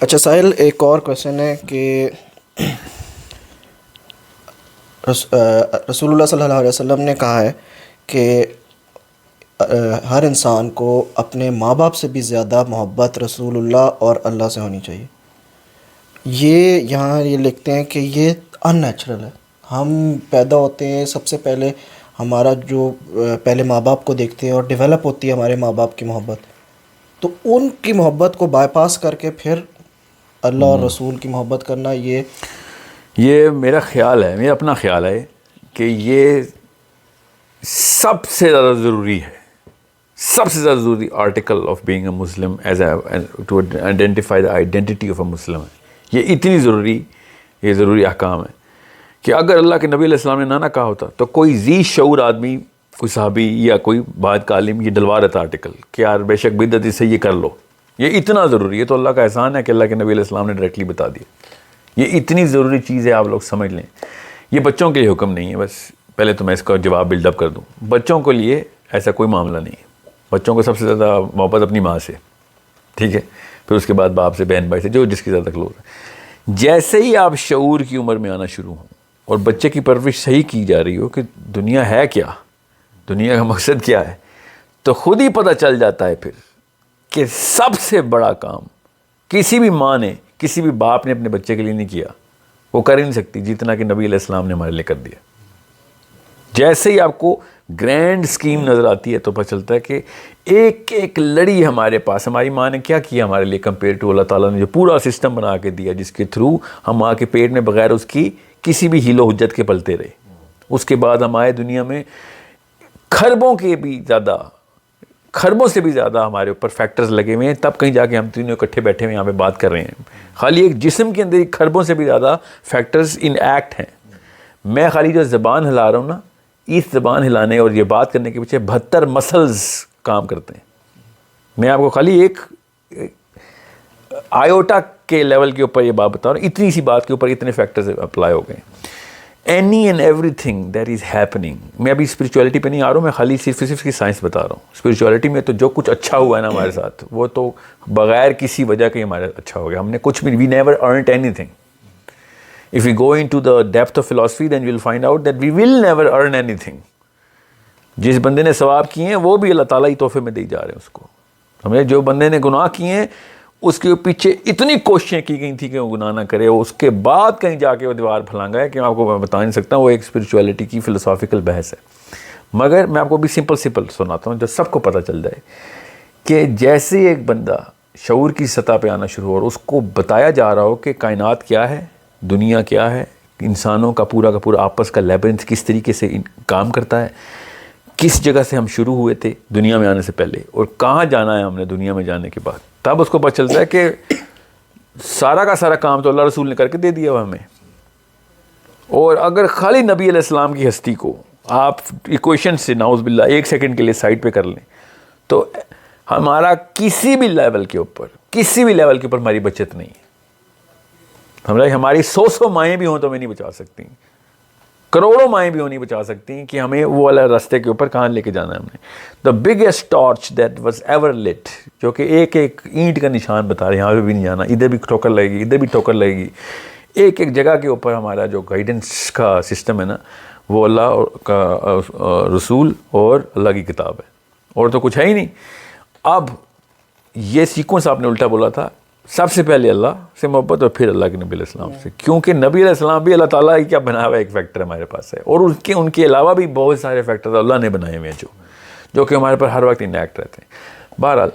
اچھا ساحل، ایک اور کویشچن ہے کہ رسول اللہ صلی اللہ علیہ وسلم نے کہا ہے کہ ہر انسان کو اپنے ماں باپ سے بھی زیادہ محبت رسول اللہ اور اللہ سے ہونی چاہیے. یہاں یہ لکھتے ہیں کہ یہ ان نیچرل ہے. ہم پیدا ہوتے ہیں، سب سے پہلے ہمارا جو پہلے ماں باپ کو دیکھتے ہیں اور ڈیولپ ہوتی ہے ہمارے ماں باپ کی محبت، تو ان کی محبت کو بائی پاس کر کے پھر اللہ اور رسول کی محبت کرنا، یہ میرا خیال ہے، میرا اپنا خیال ہے کہ یہ سب سے زیادہ ضروری ہے، سب سے زیادہ ضروری article of being a Muslim is a to identify the identity of a Muslim ہے. یہ اتنی ضروری احکام ہے کہ اگر اللہ کے نبی علیہ السلام نے نہ کہا ہوتا تو کوئی ذی شعور آدمی، کوئی صحابی یا کوئی بعد کا عالم یہ ڈلوا رہتا آرٹیکل کہ یار بے شک بدعت سے یہ کر لو. یہ اتنا ضروری ہے، تو اللہ کا احسان ہے کہ اللہ کے نبی علیہ السلام نے ڈائریکٹلی بتا دیا. یہ اتنی ضروری چیز ہے، آپ لوگ سمجھ لیں. یہ بچوں کے لیے حکم نہیں ہے. بس پہلے تو میں اس کا جواب بلڈ اپ کر دوں. بچوں کے لیے ایسا کوئی معاملہ نہیں ہے. بچوں کو سب سے زیادہ محبت اپنی ماں سے، ٹھیک ہے، پھر اس کے بعد باپ سے، بہن بھائی سے، جو جس کی زیادہ کلوز ہے. جیسے ہی آپ شعور کی عمر میں آنا شروع ہوں اور بچے کی پرورش صحیح کی جا رہی ہو کہ دنیا ہے کیا، دنیا کا مقصد کیا ہے، تو خود ہی پتہ چل جاتا ہے پھر کہ سب سے بڑا کام کسی بھی ماں نے، کسی بھی باپ نے اپنے بچے کے لیے نہیں کیا. وہ کر ہی نہیں سکتی جتنا کہ نبی علیہ السلام نے ہمارے لیے کر دیا. جیسے ہی آپ کو گرینڈ اسکیم نظر آتی ہے تو پتہ چلتا ہے کہ ایک ایک لڑی ہمارے پاس ہماری ماں نے کیا کیا ہمارے لیے کمپیئر ٹو اللہ تعالیٰ نے جو پورا سسٹم بنا کے دیا، جس کے تھرو ہم ماں کے پیٹ میں بغیر اس کی کسی بھی ہیل و حجت کے پلتے رہے. اس کے بعد ہم آئے دنیا میں، خربوں سے بھی زیادہ ہمارے اوپر فیکٹرز لگے ہوئے ہیں، تب کہیں جا کے ہم تینوں اکٹھے بیٹھے ہوئے یہاں پہ بات کر رہے ہیں. خالی ایک جسم کے اندر خربوں سے بھی زیادہ فیکٹرز ان ایکٹ ہیں. میں خالی جو زبان ہلا رہا ہوں نا، اس زبان ہلانے اور یہ بات کرنے کے پیچھے 72 مسلز کام کرتے ہیں. میں آپ کو خالی ایک آئیوٹا کے لیول کے اوپر یہ بات بتا رہا ہوں. اتنی سی بات کے اوپر اتنے فیکٹرز اپلائی ہو گئے. Any and every thing that is happening. میں ابھی اسپریچولیٹی پہ نہیں آ رہا ہوں، میں خالی صرف اس کی سائنس بتا رہا ہوں. اسپریچولیٹی میں تو جو کچھ اچھا ہوا ہے نا ہمارے ساتھ، وہ تو بغیر کسی وجہ کے ہمارے اچھا ہو گیا. ہم نے کچھ بھی، we never earned anything. If we go into the depth of philosophy, then we'll find out that we will never earn anything. جس بندے نے ثواب کیے ہیں وہ بھی اللہ تعالیٰ ہی تحفے میں دے جا رہے ہیں اس کو. ہمیں جو بندے نے گناہ کیے ہیں اس کے پیچھے اتنی کوششیں کی گئی تھی کہ وہ گناہ نہ کرے، اس کے بعد کہیں جا کے وہ دیوار پھلانگا ہے کہ میں آپ کو بتا نہیں سکتا. وہ ایک اسپریچولیٹی کی فلسافیکل بحث ہے. مگر میں آپ کو بھی سمپل سناتا ہوں جو سب کو پتہ چل جائے کہ جیسے ایک بندہ شعور کی سطح پہ آنا شروع ہو اور اس کو بتایا جا رہا ہو کہ کائنات کیا ہے، دنیا کیا ہے، انسانوں کا پورا آپس کا لیبرنتھ کس طریقے سے کام کرتا ہے، کس جگہ سے ہم شروع ہوئے تھے دنیا میں آنے سے پہلے اور کہاں جانا ہے ہم نے دنیا میں جانے کے بعد، تب اس کو پتہ چلتا ہے کہ سارا کا سارا کام تو اللہ رسول نے کر کے دے دیا ہوا ہمیں. اور اگر خالی نبی علیہ السلام کی ہستی کو آپ ایکویشن سے نعوذ باللہ 1 سیکنڈ کے لیے سائڈ پہ کر لیں تو ہمارا کسی بھی لیول کے اوپر ہماری بچت نہیں ہے. ہماری 100 مائیں بھی ہوں تو ہمیں نہیں بچا سکتی، کروڑوں مائیں بھی ہوں نہیں بچا سکتی کہ ہمیں وہ والا راستے کے اوپر کہاں لے کے جانا ہے ہم نے. The biggest torch that was ever lit, جو کہ ایک ایک اینٹ کا نشان بتا رہے، یہاں پہ بھی نہیں جانا، ادھر بھی ٹھوکر لگے گی، ادھر بھی ٹھوکر لگے گی. ایک جگہ کے اوپر ہمارا جو گائیڈنس کا سسٹم ہے نا، وہ اللہ کا رسول اور اللہ کی کتاب ہے، اور تو کچھ ہے ہی نہیں. اب یہ سیکوینس آپ نے الٹا بولا تھا، سب سے پہلے اللہ سے محبت اور پھر اللہ کے نبی علیہ السلام سے، کیونکہ نبی علیہ السلام بھی اللہ تعالیٰ ہی کیا بنا ہوا ایک فیکٹر ہمارے پاس ہے، اور ان کے علاوہ بھی بہت سارے فیکٹر اللہ نے بنائے ہوئے ہیں جو کہ ہمارے پر ہر وقت انیکٹ رہتے ہیں. بہرحال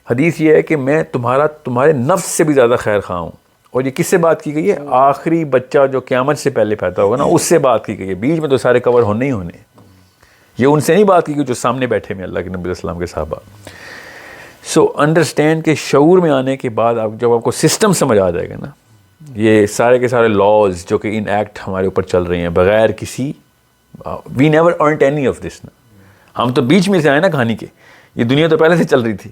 حدیث یہ ہے کہ میں تمہارے نفس سے بھی زیادہ خیر خواہ ہوں. اور یہ کس سے بات کی گئی ہے؟ آخری بچہ جو قیامت سے پہلے پیدا ہوگا نا، اس سے بات کی گئی ہے. بیچ میں تو سارے کور ہونے ہی ہونے. یہ ان سے نہیں بات کی گئی جو سامنے بیٹھے ہیں اللہ کے نبی علیہ السلام کے صحابہ. سو انڈرسٹینڈ کہ شعور میں آنے کے بعد جب آپ کو سسٹم سمجھ آ جائے گا نا، یہ سارے کے سارے لاز جو کہ ان ایکٹ ہمارے اوپر چل رہے ہیں بغیر کسی، we never earned any of this نا. ہم تو بیچ میں سے آئے نا کہانی کے، یہ دنیا تو پہلے سے چل رہی تھی.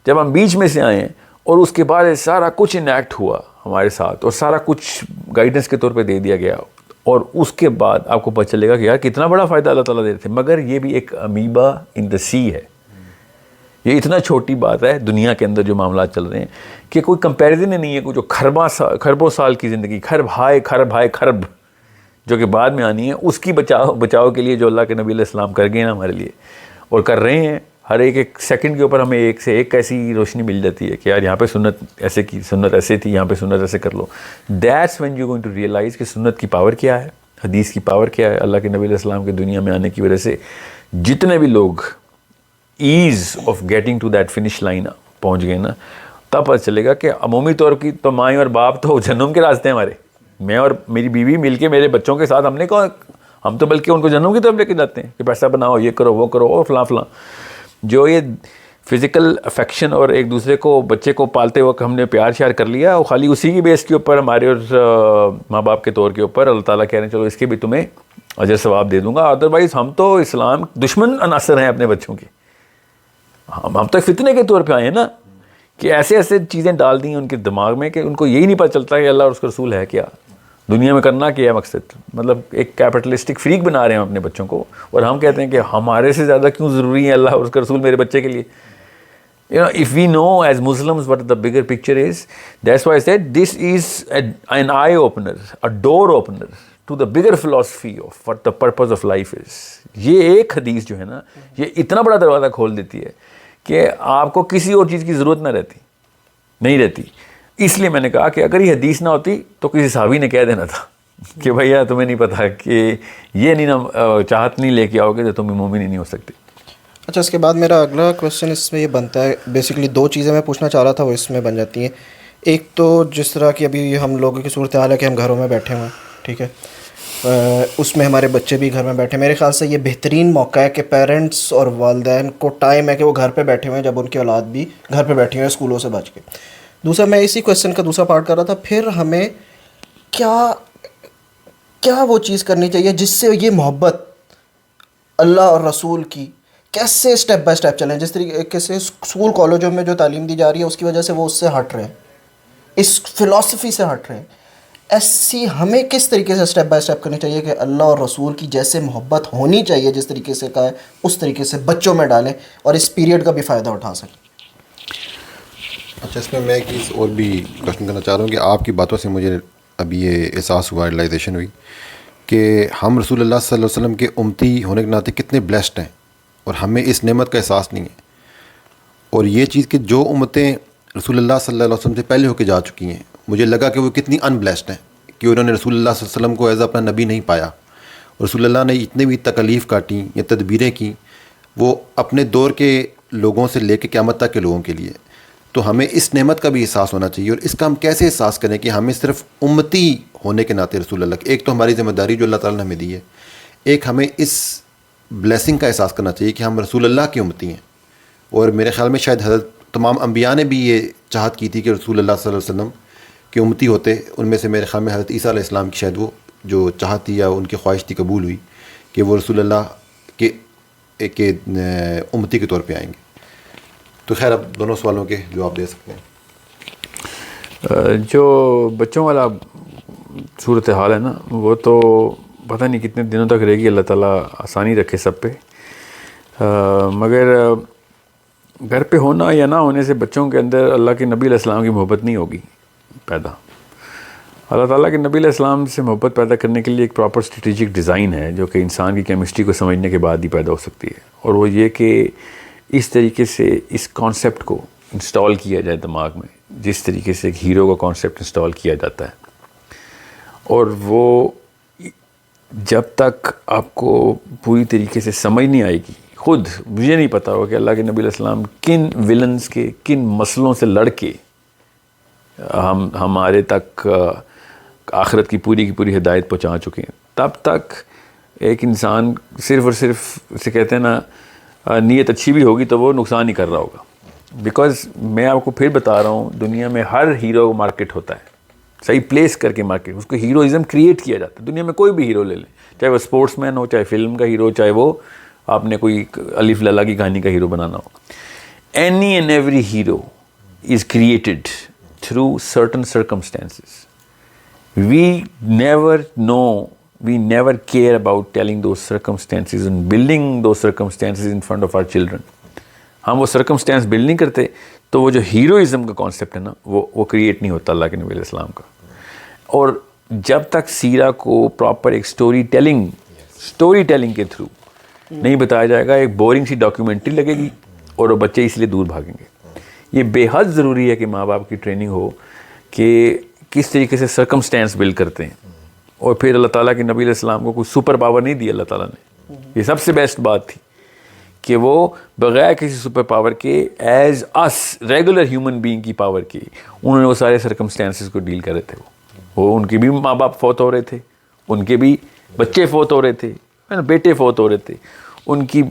جب ہم بیچ میں سے آئے ہیں اور اس کے بعد سارا کچھ ان ایکٹ ہوا ہمارے ساتھ اور سارا کچھ گائیڈنس کے طور پہ دے دیا گیا، اور اس کے بعد آپ کو پتہ چلے گا کہ یار کتنا بڑا فائدہ اللہ تعالیٰ دے رہے تھے. مگر یہ بھی ایک امیبا ان دا سی ہے. یہ اتنا چھوٹی بات ہے دنیا کے اندر جو معاملات چل رہے ہیں کہ کوئی کمپیریزن ہی نہیں ہے. کوئی جو خربوں سال کی زندگی، خرب جو کہ بعد میں آنی ہے، اس کی بچاؤ کے لیے جو اللہ کے نبی علیہ السلام کر گئے نا ہمارے لیے اور کر رہے ہیں. ہر ایک سیکنڈ کے اوپر ہمیں ایک سے ایک ایسی روشنی مل جاتی ہے کہ یار یہاں پہ سنت ایسے کی، سنت ایسے تھی، یہاں پہ سنت ایسے کر لو. That's when you going to realise کہ سنت کی پاور کیا ہے، حدیث کی پاور کیا ہے. اللہ کے نبی علیہ السلام کے دنیا میں آنے کی وجہ سے جتنے بھی لوگ as of getting to that finish line پہنچ گئے نا، تب پتہ چلے گا کہ عمومی طور کی تو مائیں اور باپ تو جہنم کے راستے ہیں ہمارے. میں اور میری بیوی مل کے میرے بچوں کے ساتھ ہم تو بلکہ ان کو جہنم کی طرف لے کے جاتے ہیں کہ پیسہ بناؤ، یہ کرو، وہ کرو، اور فلاں. جو یہ فزیکل افیکشن اور ایک دوسرے کو، بچے کو پالتے وقت ہم نے پیار شیار کر لیا، وہ خالی اسی کی بیس کے اوپر ہمارے اور ماں باپ کے طور کے اوپر اللہ تعالیٰ کہہ رہے ہیں چلو اس کے بھی تمہیں اجر ثواب دے دوں گا. ادروائز ہم تو اسلام دشمن عناصر ہیں اپنے بچوں کے. ہم تو فتنے کے طور پہ آئے ہیں نا کہ ایسے چیزیں ڈال دی ہیں ان کے دماغ میں کہ ان کو یہی نہیں پتہ چلتا کہ اللہ اور اس کا رسول ہے کیا، دنیا میں کرنا کیا ہے مقصد. مطلب ایک کیپٹلسٹک فریق بنا رہے ہیں ہم اپنے بچوں کو، اور ہم کہتے ہیں کہ ہمارے سے زیادہ کیوں ضروری ہے اللہ اور اس کا رسول میرے بچے کے لیے. If we know as Muslims what the bigger picture is, that's why I said this is an eye opener, a door opener to the bigger philosophy of what the purpose of life is. یہ ایک حدیث جو ہے نا، یہ اتنا بڑا دروازہ کھول دیتی ہے کہ آپ کو کسی اور چیز کی ضرورت نہیں رہتی. اس لیے میں نے کہا کہ اگر یہ حدیث نہ ہوتی تو کسی صحابی نے کہہ دینا تھا کہ بھیا تمہیں نہیں پتا کہ یہ نہیں نہ چاہت نہیں لے کے آؤ گے تو تم مومن ہی نہیں ہو سکتے. اچھا، اس کے بعد میرا اگلا کویشچن اس میں یہ بنتا ہے، بیسکلی دو چیزیں میں پوچھنا چاہ رہا تھا وہ اس میں بن جاتی ہیں. ایک تو جس طرح کی ابھی ہم لوگوں کی صورتحال ہے کہ ہم گھروں میں بیٹھے ہوئے ہیں، ٹھیک ہے، اس میں ہمارے بچے بھی گھر میں بیٹھے. میرے خیال سے یہ بہترین موقع ہے کہ پیرنٹس اور والدین کو ٹائم ہے کہ وہ گھر پہ بیٹھے ہوئے ہیں جب ان کی اولاد بھی گھر پہ بیٹھی ہوئے ہیں اسکولوں سے بچ کے. دوسرا، میں اسی کویشچن کا دوسرا پارٹ کر رہا تھا، پھر ہمیں کیا وہ چیز کرنی چاہیے جس سے یہ محبت اللہ اور رسول کی کیسے اسٹیپ بائی اسٹیپ چلیں. جس طریقے سے اسکول کالجوں میں جو تعلیم دی جا رہی ہے اس کی وجہ سے وہ اس سے ہٹ رہے ہیں، اس فلاسفی سے ہٹ رہے ہیں. ایسی ہمیں کس طریقے سے اسٹیپ بائی اسٹیپ کرنی چاہیے کہ اللہ اور رسول کی جیسے محبت ہونی چاہیے جس طریقے سے کہا ہے اس طریقے سے بچوں میں ڈالیں اور اس پیریڈ کا بھی فائدہ اٹھا سکیں. اچھا، اس میں ایک چیز اور بھی کوشچن کرنا چاہ رہا ہوں کہ آپ کی باتوں سے مجھے ابھی یہ احساس ہوا، ریئلائزیشن ہوئی کہ ہم رسول اللہ صلی اللہ علیہ وسلم کے امتی ہونے کے ناطے کتنے بلیسڈ ہیں اور ہمیں اس نعمت کا احساس نہیں ہے. اور یہ چیز کہ جو امتیں رسول اللہ صلی اللہ علیہ وسلم سے پہلے ہو کے جا چکی ہیں، مجھے لگا کہ وہ کتنی ان بلیسڈ ہیں کہ انہوں نے رسول اللہ صلی اللہ علیہ وسلم کو ایز اپنا نبی نہیں پایا. اور رسول اللہ نے اتنے بھی تکالیف کاٹیں یا تدبیریں کیں وہ اپنے دور کے لوگوں سے لے کے قیامت تک کے لوگوں کے لیے. تو ہمیں اس نعمت کا بھی احساس ہونا چاہیے. اور اس کا ہم کیسے احساس کریں کہ ہمیں صرف امتی ہونے کے ناطے رسول اللہ ایک تو ہماری ذمہ داری جو اللہ تعالیٰ نے ہمیں دی ہے، ایک ہمیں اس بلیسنگ کا احساس کرنا چاہیے کہ ہم رسول اللہ کی امتی ہیں. اور میرے خیال میں شاید حضرت تمام انبیاء نے بھی یہ چاہت کی تھی کہ رسول اللہ صلی اللہ علیہ وسلم کی امتی ہوتے. ان میں سے میرے خیال میں حضرت عیسیٰ علیہ السلام کی شاید وہ جو چاہت تھی یا ان کی خواہش تھی قبول ہوئی کہ وہ رسول اللہ کے ایک امتی کے طور پہ آئیں گے. تو خیر اب دونوں سوالوں کے جواب دے سکتے ہیں. جو بچوں والا صورتحال ہے نا، وہ تو پتہ نہیں کتنے دنوں تک رہے گی. اللہ تعالیٰ آسانی رکھے سب پہ. مگر گھر پہ ہونا یا نہ ہونے سے بچوں کے اندر اللہ کے نبی علیہ السلام کی محبت نہیں ہوگی پیدا. اللہ تعالیٰ کے نبی علیہ السلام سے محبت پیدا کرنے کے لیے ایک پراپر اسٹریٹجک ڈیزائن ہے جو کہ انسان کی کیمسٹری کو سمجھنے کے بعد ہی پیدا ہو سکتی ہے. اور وہ یہ کہ اس طریقے سے اس کانسیپٹ کو انسٹال کیا جائے دماغ میں جس طریقے سے ایک ہیرو کا کانسیپٹ انسٹال کیا جاتا ہے. اور وہ جب تک آپ کو پوری طریقے سے سمجھ نہیں آئے گی، خود مجھے نہیں پتا ہوگا کہ اللہ کے نبی علیہ السلام کن ولنز کے کن مسئلوں سے لڑ کے ہمارے تک آخرت کی پوری ہدایت پہنچا چکے ہیں، تب تک ایک انسان صرف اور صرف اسے کہتے ہیں نا نیت اچھی بھی ہوگی تو وہ نقصان ہی کر رہا ہوگا. بیکاز میں آپ کو پھر بتا رہا ہوں، دنیا میں ہر ہیرو مارکیٹ ہوتا ہے، صحیح پلیس کر کے مارکیٹ، اس کو ہیروازم کریٹ کیا جاتا ہے. دنیا میں کوئی بھی ہیرو لے لیں، چاہے وہ اسپورٹس مین ہو، چاہے فلم کا ہیرو، چاہے وہ آپ نے کوئی الف للا کی کہانی کا hero banana who. Any and every hero is created through certain circumstances. We never care about telling those circumstances and building those circumstances in front of our children. ہم وہ سرکمسٹینس بلڈ نہیں کرتے تو وہ جو ہیروئزم کا concept ہے نا وہ کریٹ نہیں ہوتا اللہ کے نبی علیہ السلام کا. اور جب تک سیرہ کو پراپر ایک سٹوری ٹیلنگ کے تھرو نہیں بتایا جائے گا, ایک بورنگ سی ڈاکیومنٹری لگے گی اور وہ بچے اس لیے دور بھاگیں گے. یہ بے حد ضروری ہے کہ ماں باپ کی ٹریننگ ہو کہ کس طریقے سے سرکمسٹینس بلڈ کرتے ہیں. اور پھر اللہ تعالیٰ کے نبی علیہ السلام کو کوئی سپر پاور نہیں دی اللہ تعالیٰ نے. یہ سب سے بیسٹ بات تھی کہ وہ بغیر کسی سپر پاور کے ایز اس ریگولر ہیومن بینگ کی پاور کی انہوں نے وہ سارے سرکمسٹینسز کو ڈیل کر رہے تھے. وہ ان کے بھی ماں باپ فوت ہو رہے تھے, ان کے بھی بچے فوت ہو رہے تھے, بیٹے فوت ہو رہے تھے, ان کی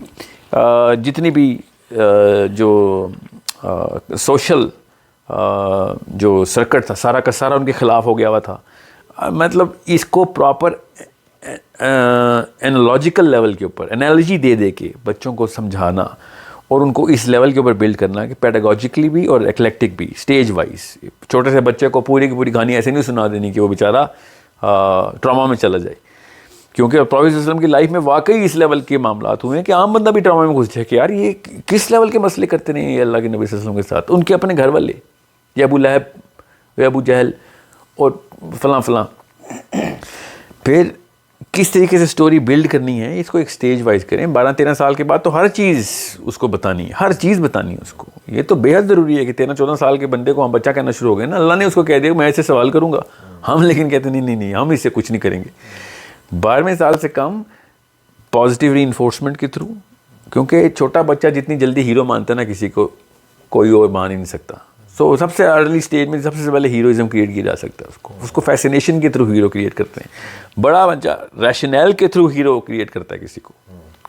جتنی بھی جو سوشل جو سرکٹ تھا سارا کا سارا ان کے خلاف ہو گیا ہوا تھا. مطلب اس کو پراپر اینالوجیکل لیول کے اوپر انالوجی دے دے کے بچوں کو سمجھانا اور ان کو اس لیول کے اوپر بلڈ کرنا کہ پیڈاگوجیکلی بھی اور ایکلیکٹک بھی اسٹیج وائز. چھوٹے سے بچے کو پوری کی پوری کہانی ایسے نہیں سنا دینی کہ وہ بیچارہ ٹراما میں چلا جائے, کیونکہ پروفیٹ صلی اللہ علیہ وسلم کی لائف میں واقعی اس لیول کے معاملات ہوئے ہیں کہ عام بندہ بھی ٹراما میں گھس جائے کہ یار یہ کس لیول کے مسئلے کرتے رہے ہیں اللہ کے نبی صلی اللہ علیہ وسلم کے ساتھ. ان کے اپنے گھر والے یا ابو لہب یا ابو جہل اور فلاں فلاں. پھر کس طریقے سے سٹوری بلڈ کرنی ہے اس کو ایک سٹیج وائز کریں. 12-13 سال کے بعد تو ہر چیز اس کو بتانی ہے, ہر چیز بتانی ہے اس کو. یہ تو بے حد ضروری ہے کہ 13-14 سال کے بندے کو ہم بچہ کہنا شروع ہو گئے نا, اللہ نے اس کو کہہ دیا میں ایسے سوال کروں گا, ہم لیکن کہتے نہیں ہم اس سے کچھ نہیں کریں گے. 12ویں سال سے کم پازیٹیو ری انفورسمنٹ کے تھرو, کیونکہ چھوٹا بچہ جتنی جلدی ہیرو مانتا ہے نا کسی کو کوئی اور مان ہی نہیں سکتا. سو سب سے ارلی اسٹیج میں سب سے پہلے ہیروئزم کریٹ کیا جا سکتا ہے اس کو فیسینیشن کے تھرو ہیرو کریٹ کرتے ہیں. بڑا بچہ ریشنل کے تھرو ہیرو کریٹ کرتا ہے کسی کو,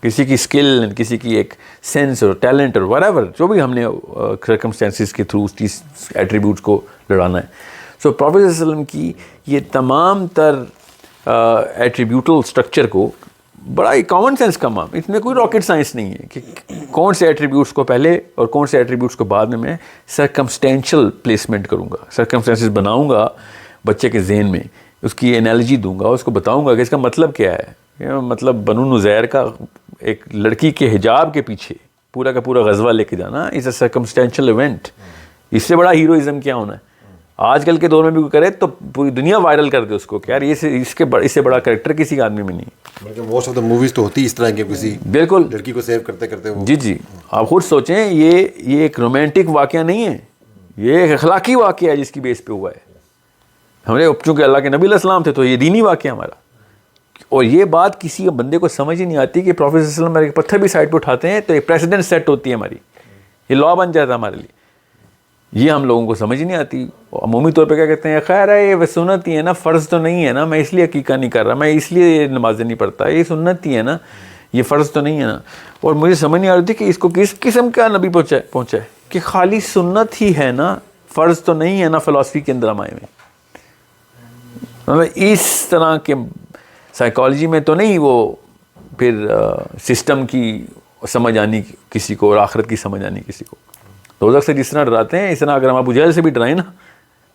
کسی کی اسکل, کسی کی ایک سینس اور ٹیلنٹ اور whatever جو بھی ہم نے سرکمسٹینسز کے تھرو اس ایٹریبیوٹس کو لڑانا ہے. سو پروفیٹ صلی اللہ علیہ وسلم کی یہ تمام تر ایٹریبیوٹل اسٹرکچر کو بڑا ہی کامن سینس کا معاملہ, اس میں کوئی راکٹ سائنس نہیں ہے کہ کون سے ایٹریبیوٹس کو پہلے اور کون سے ایٹریبیوٹس کو بعد میں سرکمسٹینشل پلیسمنٹ کروں گا, سرکمسٹینسز بناؤں گا بچے کے ذہن میں, اس کی انالوجی دوں گا, اس کو بتاؤں گا کہ اس کا مطلب کیا ہے. مطلب بنو نزیر کا ایک لڑکی کے حجاب کے پیچھے پورا کا پورا غزوہ لے کے جانا از اے سرکمسٹینشل ایونٹ. اس سے بڑا ہیروئزم کیا ہونا ہے. آج کل کے دور میں بھی کوئی کرے تو پوری دنیا وائرل کر دے اس کو کہ یار اس سے بڑا کریکٹر کسی آدمی میں نہیں. بلکہ موسٹ آف دا موویز تو ہوتی اس طرح کی کسی بالکل لڑکی کو سیو کرتے کرتے وہ جی آپ خود سوچیں یہ ایک رومانٹک واقعہ نہیں ہے, یہ ایک اخلاقی واقعہ ہے جس کی بیس پہ ہوا ہے. ہم نے چونکہ اللہ کے نبی علیہ السلام تھے تو یہ دینی واقعہ ہمارا. اور یہ بات کسی بندے کو سمجھ ہی نہیں آتی کہ پروفیٹ صلی اللہ علیہ وسلم ایک پتھر بھی سائڈ پہ اٹھاتے ہیں تو ایک پریسیڈنٹ سیٹ ہوتی ہے ہماری, یہ لا بن جاتا ہے ہمارے لیے. یہ ہم لوگوں کو سمجھ نہیں آتی. عمومی طور پہ کیا کہتے ہیں خیر ہے یہ سنت ہی ہے نا, فرض تو نہیں ہے نا, میں اس لیے عقیقہ نہیں کر رہا, میں اس لیے یہ نمازیں نہیں پڑھتا, یہ سنت ہی ہے نا, یہ فرض تو نہیں ہے نا. اور مجھے سمجھ نہیں آ رہی تھی کہ اس کو کس قسم کا نبی پہنچا ہے کہ خالی سنت ہی ہے نا, فرض تو نہیں ہے نا. فلسفی کے اندر ہم آئے ہوئے اس طرح کے سائیکالوجی میں تو نہیں, وہ پھر سسٹم کی سمجھ آنی کسی کو اور آخرت کی سمجھ آنی کسی کو. دوزخ سے جس طرح ڈراتے ہیں اس طرح اگر ہم ابو جہل سے بھی ڈرائیں نا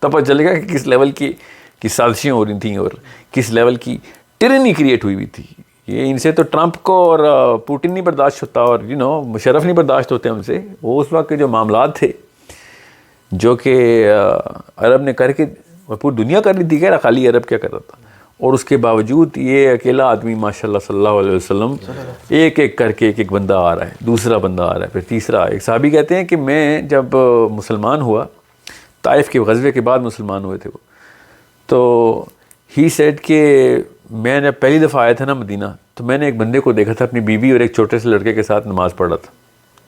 تب پتہ چلے گا کہ کس لیول کی سازشیں ہو رہی تھیں اور کس لیول کی ٹرنی کریٹ ہوئی تھی. یہ ان سے تو ٹرمپ کو اور پوٹن نہیں برداشت ہوتا اور مشرف نہیں برداشت ہوتے ہم سے. وہ اس وقت کے جو معاملات تھے جو کہ عرب نے کر کے پوری دنیا کر لی تھی, کہہ رہا خالی عرب کیا کر رہا تھا, اور اس کے باوجود یہ اکیلا آدمی ماشاء اللہ صلی اللہ علیہ وسلم ایک ایک کر کے ایک بندہ آ رہا ہے, دوسرا بندہ آ رہا ہے, پھر تیسرا. ایک صحابی کہتے ہیں کہ میں جب مسلمان ہوا, طائف کے غزوے کے بعد مسلمان ہوئے تھے وہ, تو ہی سیڈ کہ میں نے پہلی دفعہ آیا تھا نا مدینہ تو میں نے ایک بندے کو دیکھا تھا اپنی بیوی اور ایک چھوٹے سے لڑکے کے ساتھ نماز پڑھ رہا تھا.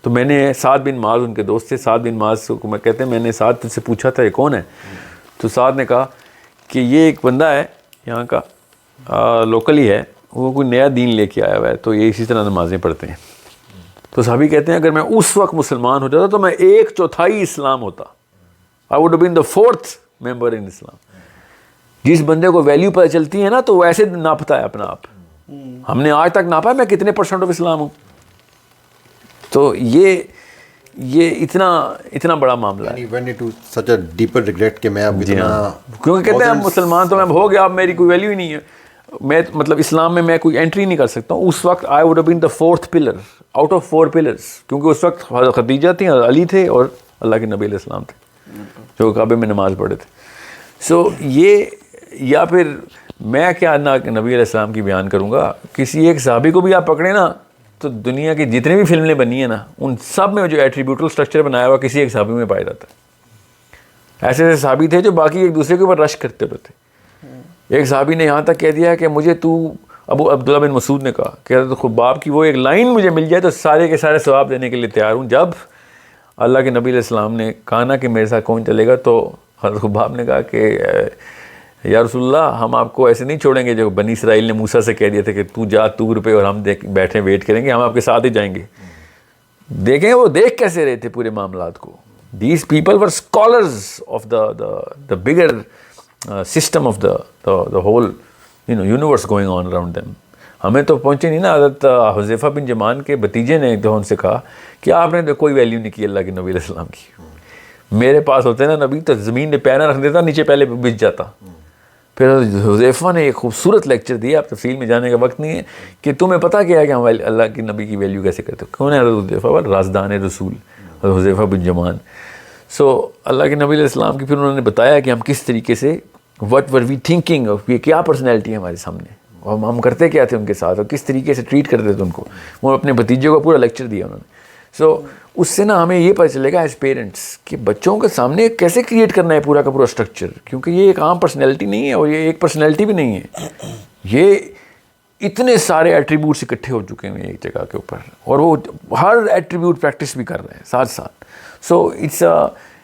تو میں نے سعد بن معاذ ان کے دوست تھے, سعد بن معاذ کو میں کہتے ہیں میں نے سعد سے پوچھا تھا یہ کون ہے, تو سعد نے کہا کہ یہ ایک بندہ ہے یہاں کا لوکل ہی ہے, وہ کوئی نیا دین لے کے آیا ہوا ہے, تو یہ اسی طرح نمازیں پڑھتے ہیں. تو صحابی کہتے ہیں اگر میں اس وقت مسلمان ہو جاتا تو میں 1/4 اسلام ہوتا. I would have been the 4th member in Islam. جس بندے کو ویلیو پتہ چلتی ہے نا تو وہ ایسے ناپتا ہے اپنا آپ. ہم نے آج تک ناپا ہے میں کتنے % آف اسلام ہوں. تو یہ اتنا بڑا معاملہ ہے. such a deeper regret کہ میں اب اتنا کیونکہ کہتے ہیں اب مسلمان تو میں ہو گیا, اب میری کوئی ویلیو ہی نہیں ہے. میں مطلب اسلام میں میں کوئی انٹری نہیں کر سکتا ہوں. اس وقت I would have been the 4th pillar out of 4 pillars, کیونکہ اس وقت خدیجہ تھیں, علی تھے اور اللہ کے نبی علیہ السلام تھے جو کعبے میں نماز پڑھے تھے. سو یہ, یا پھر میں کیا نہ نبی علیہ السلام کی بیان کروں گا, کسی ایک صحابی کو بھی آپ پکڑیں نا تو دنیا کی جتنی بھی فلمیں بنی ہیں نا ان سب میں جو ایٹریبیوٹل اسٹرکچر بنایا ہوا کسی ایک صحابی میں پایا جاتا ہے. ایسے ایسے صحابی تھے جو باقی ایک دوسرے کے اوپر رش کرتے رہتے. ایک صحابی نے یہاں تک کہہ دیا کہ مجھے تو ابو عبداللہ بن مسعود نے کہا کہ حضرت خباب کی وہ ایک لائن مجھے مل جائے تو سارے کے سارے ثواب دینے کے لیے تیار ہوں. جب اللہ کے نبی علیہ السلام نے کہا نا کہ میرے ساتھ کون چلے گا تو حضرت خباب نے کہا کہ یا رسول اللہ ہم آپ کو ایسے نہیں چھوڑیں گے جو بنی اسرائیل نے موسیٰ سے کہہ دیا تھا کہ تو جا تور پہ اور ہم بیٹھے ویٹ کریں گے, ہم آپ کے ساتھ ہی جائیں گے. دیکھیں وہ دیکھ کیسے رہے تھے پورے معاملات کو. These people were scholars of the bigger system of the whole universe going on around them. ہمیں تو پہنچے نہیں نا. حضرت حذیفہ بن جمان کے بھتیجے نے تو ان سے کہا کہ آپ نے کوئی ویلیو نہیں کی اللہ کے نبی علیہ السلام کی. میرے پاس ہوتے نا نبی تو زمین پہ پیر نہ رکھ دیتا, نیچے پہلے بچ جاتا. پھر حذیفہ نے ایک خوبصورت لیکچر دیا, آپ تفصیل میں جانے کا وقت نہیں ہے, کہ تمہیں پتہ کیا ہے کہ ہم اللہ کی نبی کی ویلیو کیسے کرتے ہو. کون ہے حضرت حذیفہ؟ رازدان رسول حضرت حذیفہ بن جمان. سو اللہ کے نبی علیہ السلام کی پھر انہوں نے بتایا کہ ہم کس طریقے سے whatever we thinking of, یہ کیا پرسنالٹی ہے ہمارے سامنے, اور ہم کرتے کیا تھے ان کے ساتھ اور کس طریقے سے ٹریٹ کرتے تھے ان کو. وہ اپنے بھتیجے کو پورا لیکچر دیا انہوں نے. سو اس سے نا ہمیں یہ پتہ چلے گا ایز پیرنٹس کہ بچوں کے سامنے کیسے کریٹ کرنا ہے پورا کا پورا اسٹرکچر, کیونکہ یہ ایک عام پرسنالٹی نہیں ہے اور یہ ایک پرسنالٹی بھی نہیں ہے. یہ اتنے سارے ایٹریبیوٹس اکٹھے ہو چکے ہیں ایک جگہ کے اوپر, اور وہ ہر ایٹریبیوٹ پریکٹس بھی کر رہے ہیں ساتھ ساتھ. سو اٹس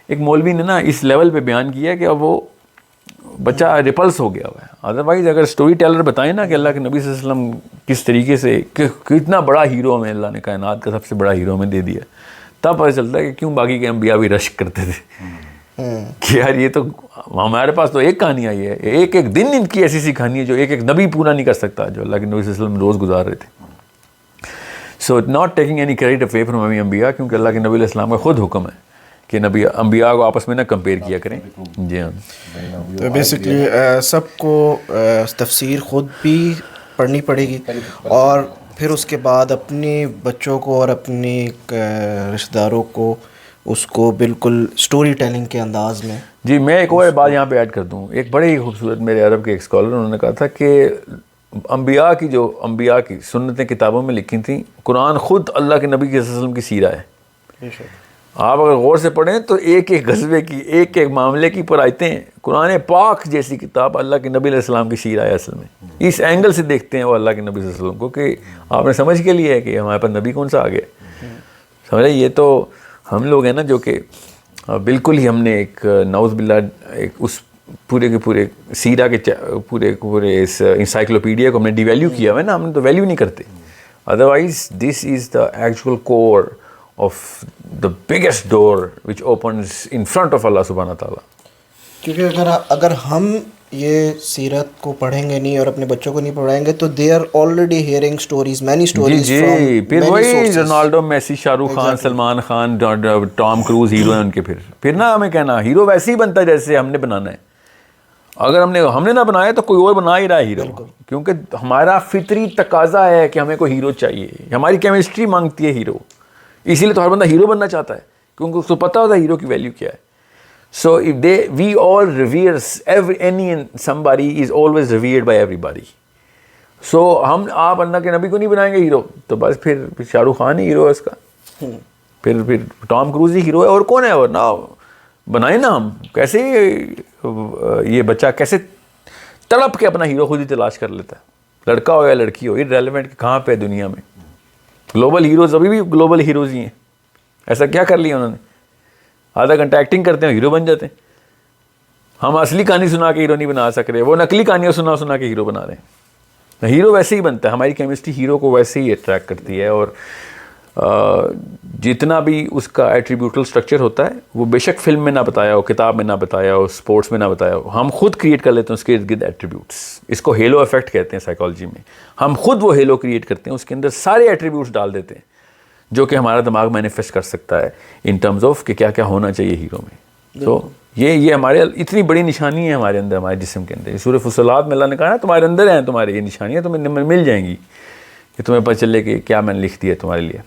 ایک مولوی نے نا اس لیول پہ بیان کیا کہ اب وہ بچہ ریپلس ہو گیا ہوا ہے. ادروائز اگر اسٹوری ٹیلر بتائیں نا کہ اللہ کے نبی صلی اللہ علیہ وسلم کس طریقے سے کتنا بڑا ہیرو ہمیں اللہ نے کائنات کا سب سے بڑا ہیرو ہمیں دے دیا, تب پتہ چلتا ہے کہ کیوں باقی کے انبیاء بھی رش کرتے تھے کہ یار یہ تو ہمارے پاس تو ایک کہانی آئی ہے, ایک ایک دن ان کی ایسی سی کہانی ہے جو ایک ایک نبی پورا نہیں کر سکتا جو اللہ کے نبی صلی اللہ علیہ وسلم روز گزار رہے تھے. So not taking any credit away from امی انبیاء, کیونکہ اللہ کے نبی علیہ السلام کا خود حکم ہے کہ نبی انبیاء کو آپس میں نہ کمپیئر کیا کریں. جی ہاں, تو بیسکلی سب کو تفسیر خود بھی پڑھنی پڑے گی, اور پھر اس کے بعد اپنی بچوں کو اور اپنی رشتہ داروں کو اس کو بالکل سٹوری ٹیلنگ کے انداز میں. جی میں ایک اور بات یہاں پہ ایڈ کر دوں. ایک بڑے ہی خوبصورت میرے عرب کے ایک اسکالر انہوں نے کہا تھا کہ انبیاء کی سنتیں کتابوں میں لکھی تھیں, قرآن خود اللہ کے نبی صلی اللہ علیہ وسلم کی سیرہ ہے. آپ اگر غور سے پڑھیں تو ایک ایک غزوے کی ایک ایک معاملے کی پر آیتیں ہیں. قرآن پاک جیسی کتاب اللہ کے نبی علیہ السلام کی سیرہ ہے. اصل میں اس اینگل سے دیکھتے ہیں وہ اللہ کے نبی صلی اللہ علیہ وسلم کو کہ آپ نے سمجھ کے لیے ہے کہ ہمارے پاس نبی کون سا آ گیا. سمجھے, یہ تو ہم لوگ ہیں نا جو کہ بالکل ہی ہم نے ایک نعوذ باللہ ایک اس پورے کے پورے سیرہ کے پورے اس انسائکلوپیڈیا کو ہم نے ڈی ویلیو کیا ہوا ہے نا, ہم نے تو ویلیو نہیں کرتے. Otherwise this is the actual core of the biggest door which opens in front of Allah subhanahu wa ta'ala. کیونکہ اگر ہم یہ سیرت کو پڑھیں گے نہیں اور اپنے بچوں کو نہیں پڑھائیں گے تو they are already hearing stories, many stories جی from پھر many وہی sources. Ronaldo, Messi, Shah Rukh Khan, Salman Khan, Tom Cruise hero ہیں ان کے. پھر نہ ہمیں کہنا ہیرو ویسے ہی بنتا ہے جیسے ہم نے بنانا ہے. اگر ہم نے نہ بنایا تو کوئی اور بنا ہی رہا ہے ہیرو, کیونکہ ہمارا فطری تقاضا ہے کہ ہمیں کوئی ہیرو چاہیے, ہماری کیمسٹری مانگتی ہے ہیرو. اسی لیے تو ہر بندہ ہیرو بننا چاہتا ہے کیونکہ اس کو پتہ ہوتا ہے ہیرو کی ویلیو کیا ہے. So if we all reveres any somebody is always revered by everybody. So آپ اللہ کے نبی کو نہیں بنائیں گے ہیرو تو بس پھر شاہ رخ خان ہی ہیرو ہے اس کا, پھر ٹام کروز ہی ہیرو ہے, اور کون ہے. اور نہ بنائیں نا ہم کیسے, یہ بچہ کیسے تڑپ کے اپنا ہیرو خود ہی تلاش کر لیتا ہے, لڑکا ہو یا لڑکی ہو, irrelevant کہاں پہ دنیا میں. گلوبل ہیروز ابھی بھی گلوبل ہیروز ہی ہیں. ایسا کیا کر لیا انہوں نے, آدھا گھنٹہ ایکٹنگ کرتے ہیں ہیرو بن جاتے ہیں. ہم اصلی کہانی سنا کے ہیرو نہیں بنا سک رہے, وہ نقلی کہانیاں سنا کے ہیرو بنا رہے ہیں. ہیرو ویسے ہی بنتا ہے, ہماری کیمسٹری ہیرو کو ویسے ہی اٹریکٹ کرتی ہے. اور جتنا بھی اس کا ایٹریبیوٹل اسٹرکچر ہوتا ہے وہ بے شک فلم میں نہ بتایا ہو, کتاب میں نہ بتایا ہو, اسپورٹس میں نہ بتایا ہو, ہم خود کریٹ کر لیتے ہیں اس کے ارد گرد ایٹریبیوٹس. اس کو ہیلو افیکٹ کہتے ہیں سائیکالوجی میں. ہم خود وہ ہیلو کریٹ کرتے ہیں, اس کے اندر سارے ایٹریبیوٹس ڈال دیتے ہیں جو کہ ہمارا دماغ مینیفیسٹ کر سکتا ہے ان ٹرمز آف کہ کیا کیا ہونا چاہیے ہیرو میں. تو یہ ہمارے اتنی بڑی نشانی ہے ہمارے اندر، ہمارے جسم کے اندر. سورہ فصلات میں اللہ نے کہا نا تمہارے اندر ہیں تمہارے یہ نشانیاں تمہیں مل جائیں گی کہ تمہیں پتہ چلے کہ کیا میں نے لکھ دیا تمہارے لیے.